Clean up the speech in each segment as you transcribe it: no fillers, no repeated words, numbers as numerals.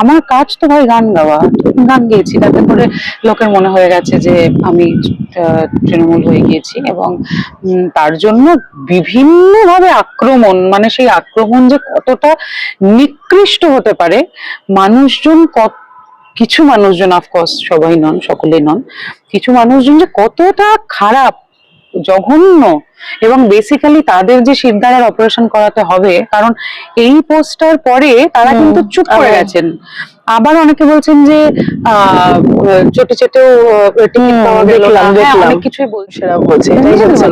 আমার কাজ তো ভাই গান গাওয়া, গান গেয়েছি, তাতে করে লোকের মনে হয়ে গেছে যে আমি তৃণমূল হয়ে গিয়েছি। এবং তার জন্য বিভিন্ন ভাবে আক্রমণ, মানে সেই আক্রমণ যে কতটা নিকৃষ্ট হতে পারে, মানুষজন কিছু মানুষজন, অফকোর্স সবাই নন, সকলেই নন, কিছু মানুষজন যে কতটা খারাপ, জঘন্য। এবং বেসিক্যালি তাদের যে শিরদাঁড়ার অপারেশন করাতে হবে, কারণ এই পোস্টার পরে তারা কিন্তু চুপ করে গেছেন। আবার অনেকে বলছেন যে চটে চটেও টিকিট পাওয়া গেল না, অনেক কিছুই সেরা বলছে, এটাই হচ্ছে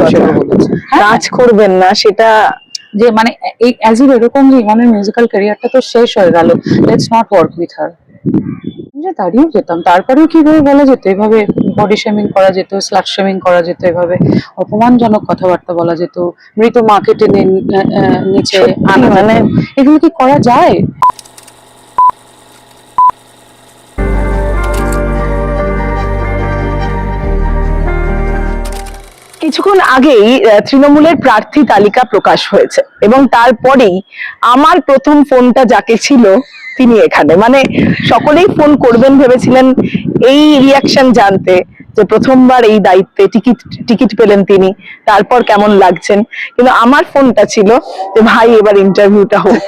কাজ করবেন না সেটা, যে মানে এই অ্যাজ ইফ এরকম যে ইমনের মিউজিক্যাল ক্যারিয়ারটা তো শেষ হয়ে গেল, let's not work with her. যে দাঁড়িয়েও যেতাম, তারপরেও কিভাবে বলা যেত, এভাবে বডি শেমিং করা যেত, স্লাট শেমিং করা যেত, এভাবে অপমানজনক কথাবার্তা বলা যেত, মৃত মাকে টেনে নিচে আনা, মানে এগুলো কি করা যায়? কিছুক্ষণ আগেই তৃণমূলের প্রার্থী তালিকা প্রকাশ হয়েছে এবং তারপরেই আমার প্রথম ফোনটা যাকে ছিল তিনি এখানে, মানে সকলেই ফোন করবেন ভেবেছিলেন এই রিয়াকশন জানতে, যে প্রথমবার এই দায়িত্বে টিকিট পেলেন তিনি, তারপর কেমন লাগছেন। কিন্তু আমার ফোনটা ছিল যে ভাই এবার ইন্টারভিউটা হোক,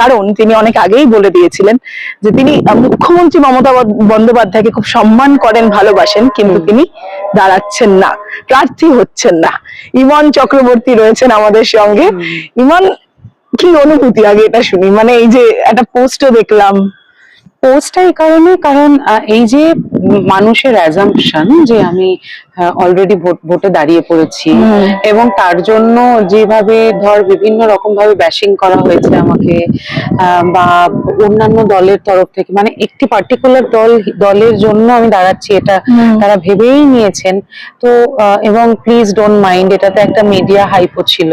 কারণ তিনি অনেক আগেই বলে দিয়েছিলেন যে তিনি মুখ্যমন্ত্রী মমতা বন্দ্যোপাধ্যায়কে খুব সম্মান করেন, ভালোবাসেন, কিন্তু তিনি দাঁড়াচ্ছেন না, প্রার্থী হচ্ছেন না। ইমন চক্রবর্তী রয়েছেন আমাদের সঙ্গে। ইমন, কি অনুভূতি আগে এটা শুনি, মানে এই যে একটা পোস্টও দেখলাম। পোস্টটা এই কারণে, কারণ এই যে মানুষের অ্যাজাম্পশন যে আমি অলরেডি ভোটে দাঁড়িয়ে পড়েছি, এবং তার জন্য যেভাবে ধর বিভিন্ন রকম ভাবে ব্যাশিং করা হয়েছে আমাকে, বা অন্যান্য দলের তরফ থেকে, মানে একটি পার্টিকুলার দলের জন্য আমি দাঁড়াচ্ছি এটা তারা ভেবেই নিয়েছেন। তো এবং প্লিজ ডোন্ট মাইন্ড, এটাতে একটা মিডিয়া হাইপও ছিল,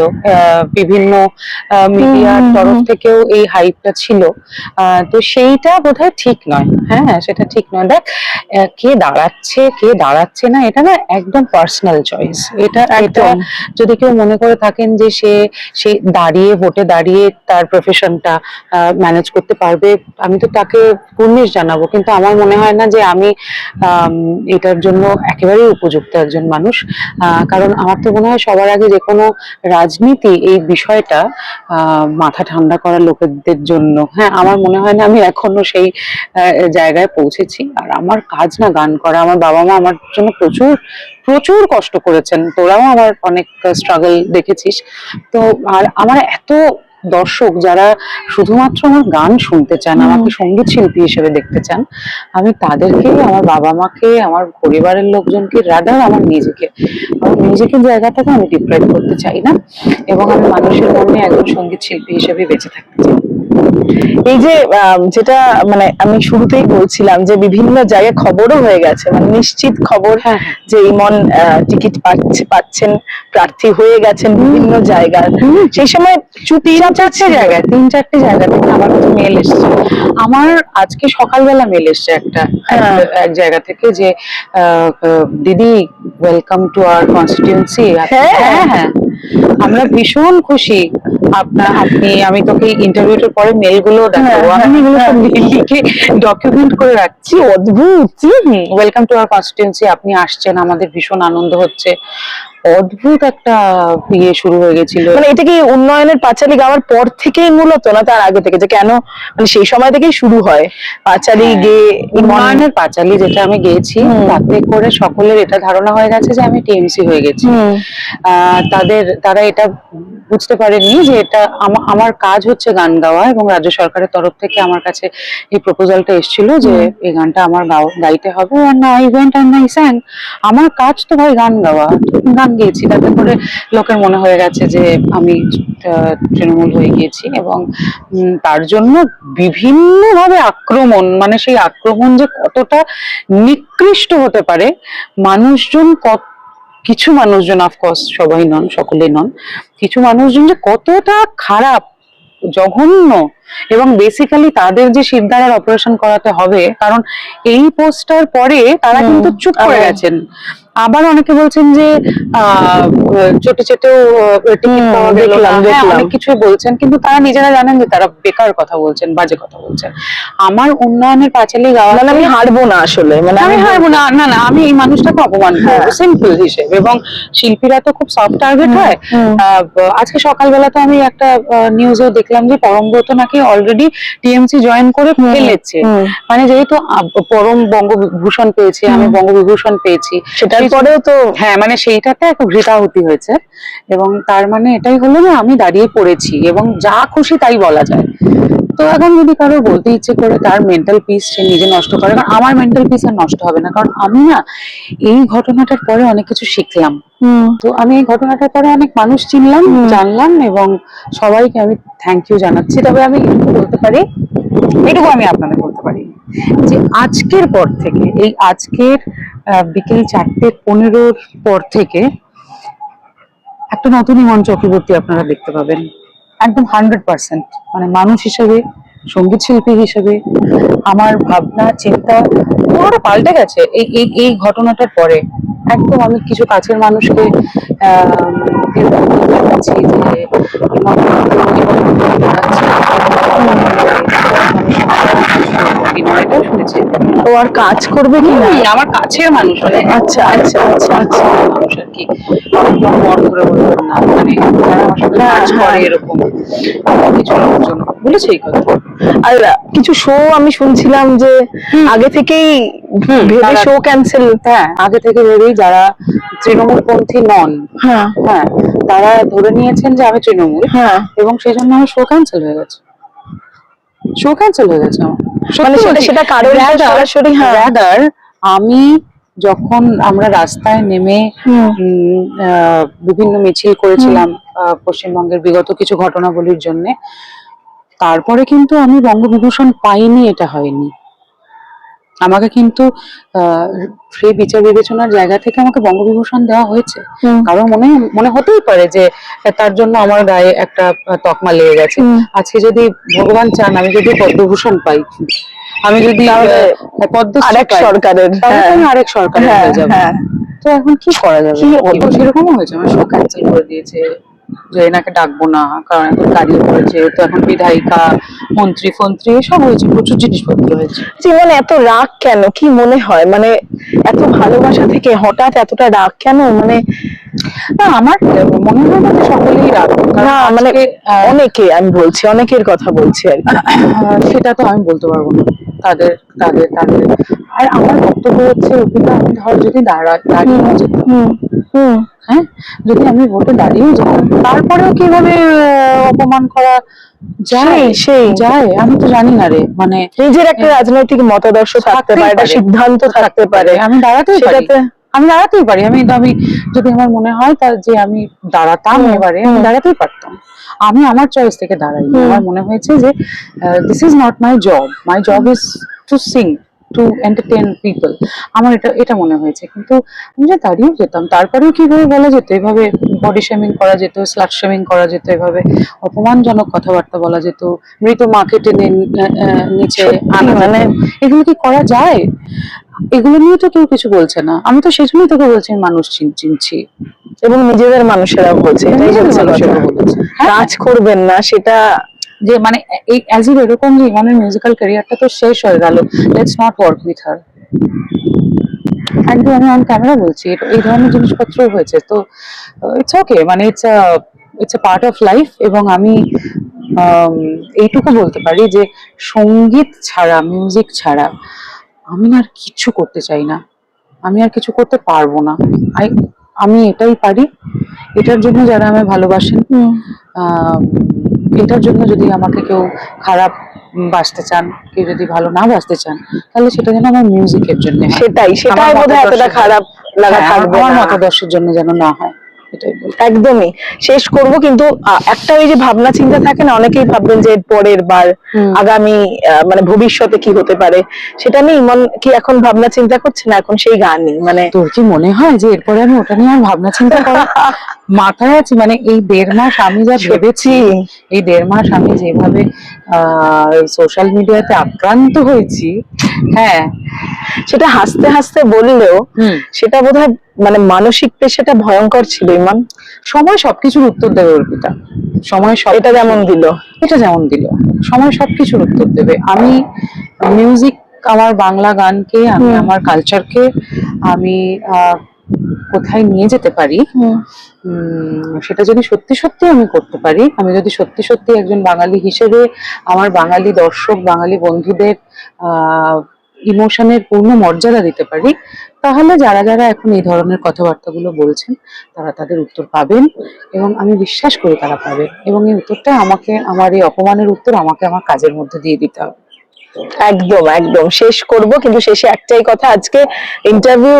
বিভিন্ন মিডিয়ার তরফ থেকেও এই হাইপটা ছিল। তো সেইটা বোধহয় ঠিক নয়। হ্যাঁ, সেটা ঠিক নয়। দেখ, কে দাঁড়াচ্ছে কে দাঁড়াচ্ছে না, এটা না একদম পার্সোনাল চয়েস। এটা যদি কেউ মনে করে থাকেন যে সে দাঁড়িয়ে ভোটে দাঁড়িয়ে তার প্রফেশনটা ম্যানেজ করতে পারবে, আমি তো তাকে কুর্নিশ জানাবো। কিন্তু আমার মনে হয় না যে আমি এটার জন্য একেবারেই উপযুক্ত একজন মানুষ। কারণ আমার তো মনে হয় সবার আগে যে কোনো রাজনীতি এই বিষয়টা মাথা ঠান্ডা করা লোকেদের জন্য। হ্যাঁ, আমার মনে হয় না আমি এখনো সেই জায়গায় পৌঁছেছি। আর আমার কাজ না গান করা, আমার বাবা মা আমার জন্য প্রচুর প্রচুর কষ্ট করেছেন, তোরাও আমার অনেক স্ট্রাগল দেখেছিস। তো আর আমার এত দর্শক যারা শুধুমাত্র আমার গান শুনতে চান, আমাকে সঙ্গীত শিল্পী হিসেবে দেখতে চান, আমি তাদেরকে, আমার বাবা মাকে, আমার পরিবারের লোকজনকে, রাদার আমার নিজেকে জায়গা থেকে আমি ডিপ্রাইভ করতে চাই না, এবং আমি মানুষের মনে একজন সঙ্গীত শিল্পী হিসেবে বেঁচে থাকতে চাই। এই যে যেটা মানে আমি শুরুতেই বলছিলাম যে বিভিন্ন জায়গায় খবরও হয়ে গেছে, মানে নিশ্চিত খবর যে ইমন টিকিট পাচ্ছেন, প্রার্থী হয়ে গেছেন বিভিন্ন জায়গায়। সেই সময় তিন চারটে জায়গা থেকে আমার কাছে মেল এসছে। আমার আজকে সকালবেলা মেল এসছে এক জায়গা থেকে যে দিদি, ওয়েলকাম টু আওয়ার কনস্টিটিউয়েন্সি। হ্যাঁ, আমরা ভীষণ খুশি। আমি তোকে ইন্টারভিউটার পরে মেলগুলো দেখাবো, আমি এগুলো সব লিখে ডকুমেন্ট করে রাখছি। অদ্ভুত। ওয়েলকাম টু আওয়ার কনস্টিটিউয়েন্সি, আপনি আসছেন, আমাদের ভীষণ আনন্দ হচ্ছে। অদ্ভুত একটা শুরু হয়ে গেছিল। মানে এটা কি উন্নয়নের পাঁচালী গাওয়ার পর থেকেই মূলত, না তার আগে থেকে, যে কেন মানে সেই সময় থেকেই শুরু হয় পাঁচালী গেয়ে? উন্নয়নের পাঁচালী যেটা আমি গেয়েছি, তাতে করে সকলের এটা ধারণা হয়ে গেছে যে আমি টিএমসি হয়ে গেছি। তারা এটা বুঝতে পারেননি যে এটা আমার কাজ হচ্ছে গান গাওয়া, এবং রাজ্য সরকারের তরফ থেকে আমার কাছে এই প্রপোজালটা এসেছিল যে এই গানটা আমার গাইতে হবে। আমার কাজ তো ভাই গান গাওয়া, গান গেয়েছি, তাতে করে লোকের মনে হয়ে গেছে যে আমি তৃণমূল হয়ে গিয়েছি। এবং তার জন্য বিভিন্ন ভাবে আক্রমণ, মানে সেই আক্রমণ যে কতটা নিকৃষ্ট হতে পারে, কিছু মানুষজন, অফকোর্স সবাই নন, সকলে নন, কিছু মানুষজন যে কতটা খারাপ, জঘন্য। এবং বেসিক্যালি তাদের যে শিরদাঁড়ার অপারেশন করাতে হবে, কারণ এই পোস্টার পরে তারা কিন্তু চুপ করে গেছেন। আবার অনেকে বলছেন যে ছোট ছোট টিকিট পাওয়া গেল না, হ্যাঁ, অনেক কিছুই বলছেন, কিন্তু তারা নিজেরা জানেন যে তারা বেকার কথা বলছেন, বাজে কথা বলছেন। আমার উন্নয়নের পাঁচালী গাওয়া, মানে আমি হারবো না আসলে, মানে আমি হারবো না, না না, আমি এই মানুষটাকে অপমান করবো সিম্পল হিসেবে। এবং শিল্পীরা তো খুব সফট টার্গেট হয়। আজকে সকালবেলা তো আমি একটা নিউজও দেখলাম যে পরমব্রত নাকি অলরেডি টিএমসি জয়েন করে ফেলেছে। মানে যেহেতু পরম বঙ্গভূষণ পেয়েছে, আমি বঙ্গবিভূষণ পেয়েছি, সেটার পরেও তো হ্যাঁ, মানে সেইটাতে একটা ঘৃতাহুতি হয়েছে। এবং তার মানে এটাই হলো যে আমি দাঁড়িয়ে পড়েছি এবং যা খুশি তাই বলা যায়। তো এখন যদি কারোর বলতে ইচ্ছে করে তার মেন্টাল পিস সে নিজে নষ্ট করে, কারণ আমার মেন্টাল পিস আর নষ্ট হবে না, কারণ আমি না এই ঘটনাটার পরে অনেক কিছু শিখলাম। তো আমি এই ঘটনাটার পরে অনেক মানুষ চিনলাম, জানলাম, এবং সবাইকে আমি থ্যাংক ইউ জানাচ্ছি। তবে আমি এটুকু বলতে পারি, এটুকু আমি আপনাদের বলতে পারি যে আজকের পর থেকে, এই আজকের বিকেল 4:15 পর থেকে একটা নতুন ইমন চক্রবর্তী আপনারা দেখতে পাবেন, একদম 100%। মানে মানুষ হিসেবে, সঙ্গীত শিল্পী হিসেবে আমার ভাবনা চিন্তা পুরোটা পাল্টে গেছে এই ঘটনাটার পরে। একদম আমি কিছু কাছের মানুষকে জানাচ্ছি যে ইমন এটাও শুনেছি ও আর কাজ করবে কি না। আমার কাছের মানুষ, মানে আচ্ছা আচ্ছা আচ্ছা আচ্ছা, মানুষ আর কি, একদম মন করে বলবেন না, মানে যারা আমার সাথে কাজ করে এরকম কিছু লোকজন বলেছে এই কথা। আর কিছু শো আমি শুনছিলাম যে আগে থেকেই ভেবে শো ক্যান্সেল। হ্যাঁ, আগে থেকে ভেবেই, যারা তৃণমূলপন্থী নন, হ্যাঁ হ্যাঁ, তারা ধরে নিয়েছেন যে আমি তৃণমূল, হ্যাঁ, এবং সেই জন্য আমার শো ক্যান্সেল হয়ে গেছে। শো ক্যান্সেল হয়ে গেছে আমার, মানে সেটা কারণ সরাসরি। হ্যাঁ, রাদার আমি যখন আমরা রাস্তায় নেমে বিভিন্ন মিছিল করেছিলাম পশ্চিমবঙ্গের বিগত কিছু ঘটনাবলীর জন্য, তারপরে কিন্তু আমি বঙ্গবিভূষণ পাইনি, এটা হয়নি। আমাকে কিন্তু সেই বিচার বিবেচনার জায়গা থেকে আমাকে বঙ্গবিভূষণ দেওয়া হয়েছে। কারণ মনে হতেই পারে যে তার জন্য আমার গায়ে একটা তকমা লেগে গেছে। আজকে যদি ভগবান চান আমি যদি পদ্মভূষণ পাই, আমি যদি আরেক সরকারের, আমি আরেক সরকারের হয়ে যাবো। তো এখন কি করা যাবে, সেরকমও হয়েছে, আমার শো ক্যান্সেল করে দিয়েছে যে এনাকে ডাকবো না, কারণ এখন দাঁড়িয়ে পড়েছে। তো এখন বিধায়িকা, মন্ত্রী ফন্ত্রী এসব হয়েছে, প্রচুর জিনিসপত্র হয়েছে। জীবনে এত রাগ কেন, কি মনে হয়, মানে এত ভালোবাসা থেকে হঠাৎ এতটা রাগ কেন? মানে না, আমার মনে হয় না যে সকলেই রাগ, না, মানে অনেকে, আমি বলছি অনেকের কথা বলছি আর কি। সেটা তো আমি বলতে পারবো না, তাদের তাদের তাদের আর আমার বক্তব্য হচ্ছে, অর্পিতা, আমি ধর যদি দাঁড়িয়েও যেতাম, হ্যাঁ, যদি আমি ভোটে দাঁড়িয়েও যেতাম, তারপরেও কিভাবে অপমান করা যায়, যায় আমি তো জানি না রে। মানে নিজের একটা রাজনৈতিক মতাদর্শ থাকতে পারে, একটা সিদ্ধান্ত থাকতে পারে, আমি দাঁড়াতেই পারি, আমি দাঁড়াতেই পারি। আমি যদি আমার মনে হয় তার যে আমি দাঁড়াতাম, এবারে আমি দাঁড়াতেই পারতাম। আমি আমার চয়েস থেকে দাঁড়াই। আমার মনে হয়েছে যে this is not my job is to sing, to entertain people. আমার এটা মনে হয়েছে। কিন্তু আমি যে দাঁড়িয়েও যেতাম, তারপরেও কিভাবে বলা যেত, এভাবে বডি শেমিং করা যেত, স্লাট শেমিং করা যেত, এভাবে অপমানজনক কথাবার্তা বলা যেত, মৃত মাকে টেনে নিচে আনা, মানে এগুলো কি করা যায়? এগুলো নিয়ে তো কেউ কিছু বলছে না। আমি তো সেই জন্যই তোকে বলছি মানুষ চিনছি, এবং নিজেদের মানুষেরাও বলছে, কাজ করবেন না সেটা, যে মানে এই অ্যাজ ইফ এরকম যে ইমনের মিউজিক্যাল ক্যারিয়ারটা তো শেষ হয়ে গেল, let's not work with her. একদম আমি অন ক্যামেরা বলছি, এই ধরনের জিনিসপত্র হয়েছে। তো ইটস ওকে, মানে it's a part of life. এবং আমি এইটুকু বলতে পারি যে সঙ্গীত ছাড়া, মিউজিক ছাড়া আমি আর কিছু করতে চাই না, আমি আর কিছু করতে পারবো না। আমি এটাই পারি। এটার জন্য যারা আমায় ভালোবাসেন, এটার জন্য যদি আমাকে কেউ খারাপ বাসতে চান, কেউ যদি ভালো না বাসতে চান, তাহলে সেটা যেন আমার মিউজিকের জন্য, সেটাই বোধহয় এতটা খারাপ লাগা থাকবে, আমার মতাদর্শের জন্য যেন না হয়। এটাই বলবো। একদমই শেষ করব, কিন্তু একটা ওই যে ভাবনা চিন্তা থাকে না, অনেকেই ভাববেন যে এর পরের বার আগামী মানে ভবিষ্যতে কি হতে পারে, সেটা নিয়ে ইমন কি এখন ভাবনা চিন্তা করছে না? এখন সেই গানই মানে তোর কি মনে হয় যে এরপরে আমি ওটা নিয়ে আর ভাবনা চিন্তা করা মাথায় আছে? মানে এই 1.5 মাস আমি যা ভেবেছি, এই 1.5 মাস আমি যেভাবে সোশ্যাল মিডিয়াতে আক্রান্ত হয়েছি, হ্যাঁ, সেটা হাসতে হাসতে বললেও সেটা বোধহয় মানে মানসিক পেশাটা ভয়ঙ্কর ছিল ইমন। সময় সবকিছুর উত্তর দেবে অর্পিতা, সময় সব এটা যেমন দিল, এটা যেমন দিল, সময় সবকিছুর উত্তর দেবে। আমি মিউজিক, আমার বাংলা গানকে, আমি আমার কালচারকে আমি কোথায় নিয়ে যেতে পারি, সেটা যদি সত্যি সত্যি আমি করতে পারি, আমি যদি সত্যি সত্যি একজন বাঙালি হিসেবে আমার বাঙালি দর্শক, বাঙালি বন্ধুদের ইমোশনের পূর্ণ মর্যাদা দিতে পারি, তাহলে যারা যারা এখন এই ধরনের কথাবার্তাগুলো বলছেন তারা তাদের উত্তর পাবেন, এবং আমি বিশ্বাস করি তারা পাবেন, এবং এই উত্তরটা আমাকে, আমার এই অপমানের উত্তর আমাকে আমার কাজের মধ্যে দিয়ে দিতে হবে। একদম একদম শেষ করব, কিন্তু শেষে একটাই কথা, আজকে ইন্টারভিউ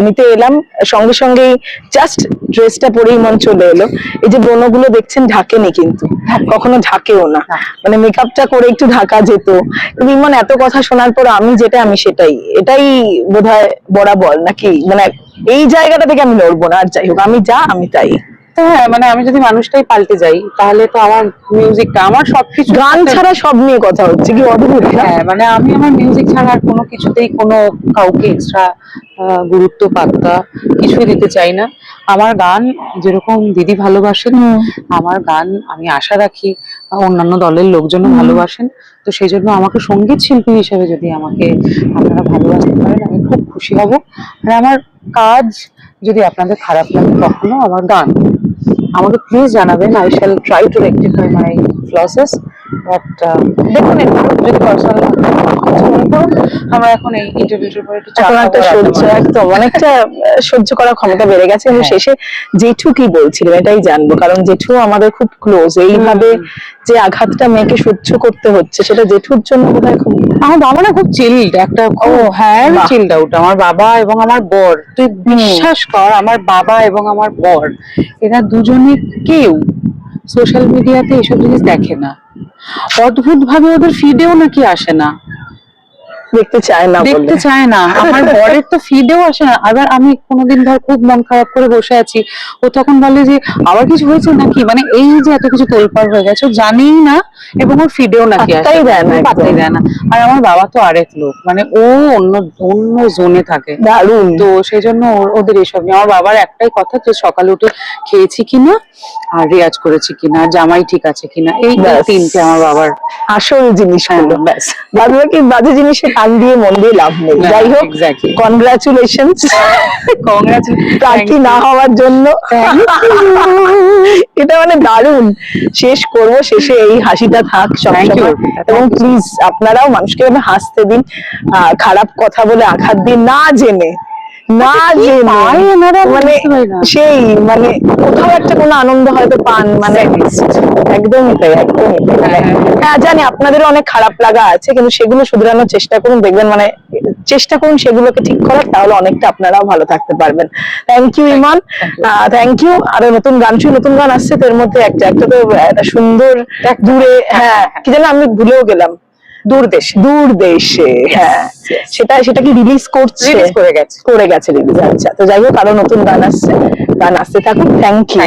নিতে এলাম, সঙ্গে সঙ্গেই জাস্ট ড্রেসটা পরেই মন চলে এলো। এই যে ব্রণগুলো দেখছেন ঢাকেনি, কিন্তু কখনো ঢাকেও না, মানে মেকআপটা করে একটু ঢাকা যেত, কিন্তু ইমন এত কথা শোনার পর আমি যেটা, আমি সেটাই, এটাই বোধহয় বরাবর নাকি, মানে এই জায়গাটা থেকে আমি লড়বো না, আর যাই হোক আমি যা আমি তাই। তো হ্যাঁ, মানে আমি যদি মানুষটাই পাল্টে যাই তাহলে তো আমার মিউজিকটা, আমার সবকিছু, গান ছাড়া সব নিয়ে কথা হচ্ছে, কি অদ্ভুত না? হ্যাঁ, মানে আমি আমার মিউজিক ছাড়া আর কোনো কিছুতেই কোনো কাউকে এক্সট্রা গুরুত্ব পাত্তা কিছুই দিতে চাই না। আমার গান যেরকম দিদি ভালোবাসেন, আমার গান আমি আশা রাখি অন্যান্য দলের লোকজনও ভালোবাসেন। তো সেই জন্য আমাকে সঙ্গীত শিল্পী হিসেবে যদি আমাকে আপনারা ভালোবাসতে পারেন, আমি খুব খুশি হব। আর আমার কাজ যদি আপনাদের খারাপ লাগে কখনো, আমার গান, আমাকে প্লিজ জানাবেন, I shall try to rectify my flaws. But দেখুন, একটু যদি পার্সোনাল মনে করুন, আমরা এখন এই ইন্টারভিউটার পরে একটু এখন একটা সহ্য, একদম অনেকটা সহ্য করার ক্ষমতা বেড়ে গেছে। এবং শেষে জেঠু কি বলছিলেন এটাই জানবো, কারণ জেঠু আমাদের খুব ক্লোজ, এইভাবে যে আঘাতটা মেয়েকে সহ্য করতে হচ্ছে সেটা জেঠুর জন্য বোধহয় খুব, আমার বাবা না খুব চিল্ড একটা, হ্যাঁ চিল্ড আউট, আমার বাবা এবং আমার বর, তুই বিশ্বাস কর, আমার বাবা এবং আমার বর এরা দুজনে কেউ সোশ্যাল মিডিয়াতে এসব জিনিস দেখে না, অদ্ভুত ভাবে ওদের ফিডেও নাকি আসে না, দেখতে চায় না, দেখতে চায় না, আমার বরের তো ফিডেও আসে না। আবার আমি কোনোদিন ধর খুব মন খারাপ করে বসে আছি, ও তখন বলে যে আবার কিছু হয়েছে নাকি, মানে এই যে এত কিছু তোলপাড় হয়ে গেছে, ও জানেই না, এবং ওর ফিডেও নাকি আসে, পাত্তাই দেয় না। আর আমার বাবা তো আরেক লোক, মানে ও অন্য অন্য জোনে থাকে, দারুণ। তো সেই জন্য ওদের এসব নিয়ে, আমার বাবার একটাই কথা, যে সকালে উঠে খেয়েছি কিনা, আর রেয়াজ করেছি কিনা, জামাই ঠিক আছে কিনা, এই তিনটে আমার বাবার আসল জিনিসগুলো। ব্যাস, বাদ বাকি বাজে জিনিসে কান দিয়ে মন দিয়ে লাভ নেই। যাই হোক, কনগ্রাচুলেশনস প্রার্থী না হওয়ার জন্য। এটা মানে দারুণ। শেষ করব, শেষে এই হাসিটা থাক সবসময়, এবং প্লিজ আপনারাও মানুষকে হাসতে দিন, খারাপ কথা বলে আঘাত দিন, না জেনে না জেনে, মানে সেই মানে কোথাও একটা কোনো আনন্দ হয়তো পান, মানে একদমই তাই, একদমই তাই। হ্যাঁ জানি আপনাদেরও অনেক খারাপ লাগা আছে, কিন্তু সেগুলো শুধরানোর চেষ্টা করুন, দেখবেন মানে চেষ্টা করুন সেগুলোকে ঠিক করার, তাহলে অনেকটা আপনারাও ভালো থাকতে পারবেন। Thank you Emon, thank you. আরো নতুন গান, নতুন গান আসছে, তার মধ্যে একটা তো একটা সুন্দর দূরে, হ্যাঁ কি জানো আমি ভুলেও গেলাম, দূরদেশে, হ্যাঁ সেটা কি রিলিজ করছে? করে গেছে রিলিজ। আচ্ছা, তো যাই হোক, আরো নতুন গান আসছে, গান আসতে থাকুন। Thank you.